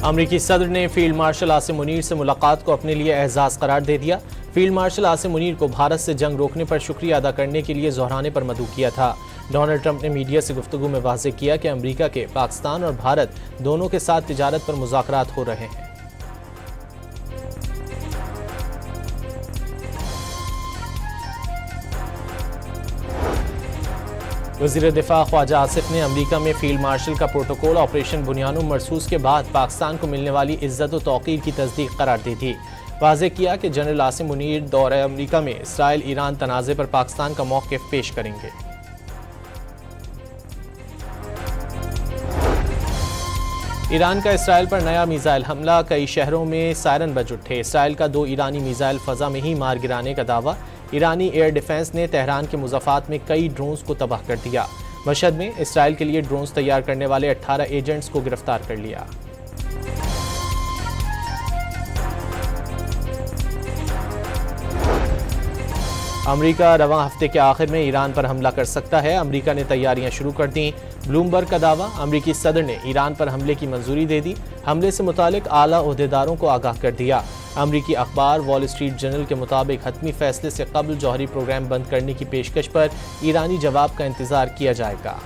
अमरीकी सदर ने फील्ड मार्शल आसिम मुनीर से मुलाकात को अपने लिए एहसास करार दे दिया। फील्ड मार्शल आसिम मुनीर को भारत से जंग रोकने पर शुक्रिया अदा करने के लिए दोहराने पर मदऊ किया था। डोनाल्ड ट्रंप ने मीडिया से गुफ्तगू में वाज़ेह किया कि अमरीका के पाकिस्तान और भारत दोनों के साथ तिजारत पर मुज़ाकरात हो रहे हैं। वज़ीर दिफा ख्वाजा आसिफ ने अमरीका में फील्ड मार्शल का प्रोटोकॉल ऑपरेशन बुनियानुम मरसूस के बाद पाकिस्तान को मिलने वाली इज्जत और तौक़ीर की तस्दीक करार दी थी। वाज़ेह किया कि जनरल आसिम मुनीर दौरे अमरीका में इसराइल ईरान तनाज़े पर पाकिस्तान का मौक़िफ़ पेश करेंगे। ईरान का इसराइल पर नया मिसाइल हमला, कई शहरों में सायरन बज उठे। इसराइल का 2 ईरानी मिसाइल फ़ज़ा में ही मार गिराने का दावा। ईरानी एयर डिफेंस ने तेहरान के मुज़फ़्फ़ात में कई ड्रोन्स को तबाह कर दिया। मशहद में इसराइल के लिए ड्रोन्स तैयार करने वाले 18 एजेंट्स को गिरफ्तार कर लिया। अमरीका रवां हफ्ते के आखिर में ईरान पर हमला कर सकता है। अमरीका ने तैयारियां शुरू कर दी। ब्लूमबर्ग का दावा, अमरीकी सदर ने ईरान पर हमले की मंजूरी दे दी। हमले से मुतालिक आला ओहदेदारों को आगाह कर दिया। अमरीकी अखबार वॉल स्ट्रीट जर्नल के मुताबिक हतमी फैसले से कबल जौहरी प्रोग्राम बंद करने की पेशकश पर ईरानी जवाब का इंतजार किया जाएगा।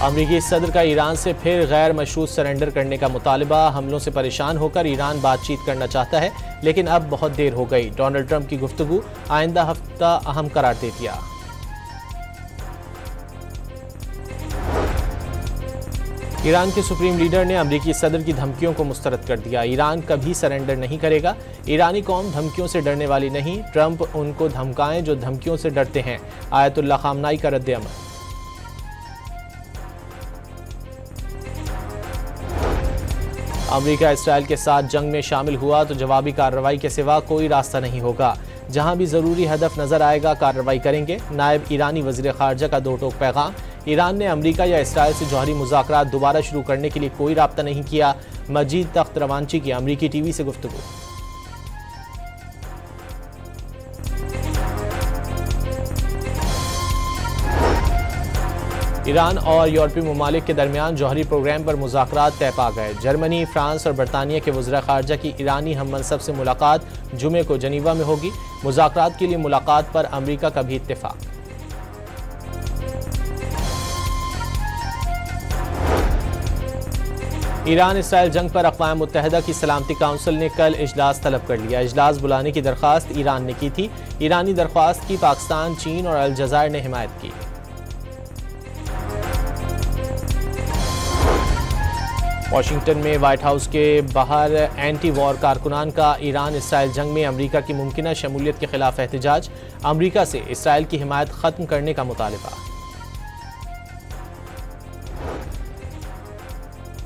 अमरीकी सदर का ईरान से फिर गैर मशरूत सरेंडर करने का मुतालबा। हमलों से परेशान होकर ईरान बातचीत करना चाहता है, लेकिन अब बहुत देर हो गई। डोनाल्ड ट्रंप की गुफ्तगू आइंदा हफ्ता अहम करार दे दिया। ईरान के सुप्रीम लीडर ने अमरीकी सदर की धमकियों को मुस्तरद कर दिया। ईरान कभी सरेंडर नहीं करेगा। ईरानी कौम धमकियों से डरने वाली नहीं। ट्रंप उनको धमकाएं जो धमकियों से डरते हैं। आयतुल्लाह खामनाई का रद्द-ए-अमल। अमरीका इसराइल के साथ जंग में शामिल हुआ तो जवाबी कार्रवाई के सिवा कोई रास्ता नहीं होगा। जहां भी जरूरी हदफ नजर आएगा कार्रवाई करेंगे। नायब ईरानी वज़ीर ख़ारजा का 2 टोक पैगाम। ईरान ने अमरीका या इसराइल से जौहरी मुज़ाकरात दोबारा शुरू करने के लिए कोई राब्ता नहीं किया। मजीद तख्त रवांची की अमरीकी टीवी से गुफ्तगू। ईरान और यूरोपीय ममालिक के दरमियान जौहरी प्रोग्राम पर मुज़ाकरात तय पा गए। जर्मनी, फ्रांस और बरतानिया के वज़ीर ख़ारजा की ईरानी हम मनसब से मुलाकात जुमे को जनीवा में होगी। मुज़ाकरात के लिए मुलाकात पर अमरीका का भी इत्तेफाक। ईरान इसराइल जंग पर अक़वाम मुत्तहिदा की सलामती काउंसिल ने कल इजलास तलब कर लिया। इजलास बुलाने की दरख्वास्त ईरान ने की थी। ईरानी दरख्वास्त की पाकिस्तान, चीन और अलजायर ने हिमायत की। वाशिंगटन में व्हाइट हाउस के बाहर एंटी वॉर कारकुनान का ईरान इसराइल जंग में अमरीका की मुमकिना शमूलियत के खिलाफ एहतजाज। अमरीका से इसराइल की हिमायत खत्म करने का मुतालबा।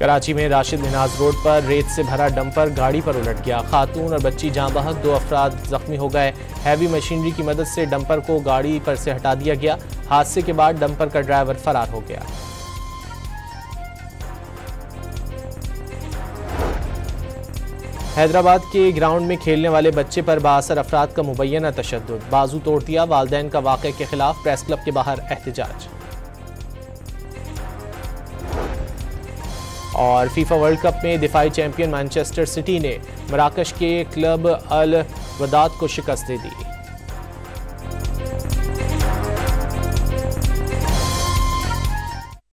कराची में राशिद मिनाज रोड पर रेत से भरा डंपर गाड़ी पर उलट गया। खातून और बच्ची जाँ बहक, 2 अफराद जख्मी हो गए। हैवी मशीनरी की मदद से डंपर को गाड़ी पर से हटा दिया गया। हादसे के बाद डंपर का ड्राइवर फरार हो गया। हैदराबाद के ग्राउंड में खेलने वाले बच्चे पर बाअसर अफराद का मुबैना तशद्दुद, बाजू तोड़ दिया। वालिदैन का वाक़े के खिलाफ प्रेस क्लब के बाहर एहतजाज। और फीफा वर्ल्ड कप में दिफाई चैंपियन मैनचेस्टर सिटी ने मराकश के क्लब अल वदाद को शिकस्त दे दी।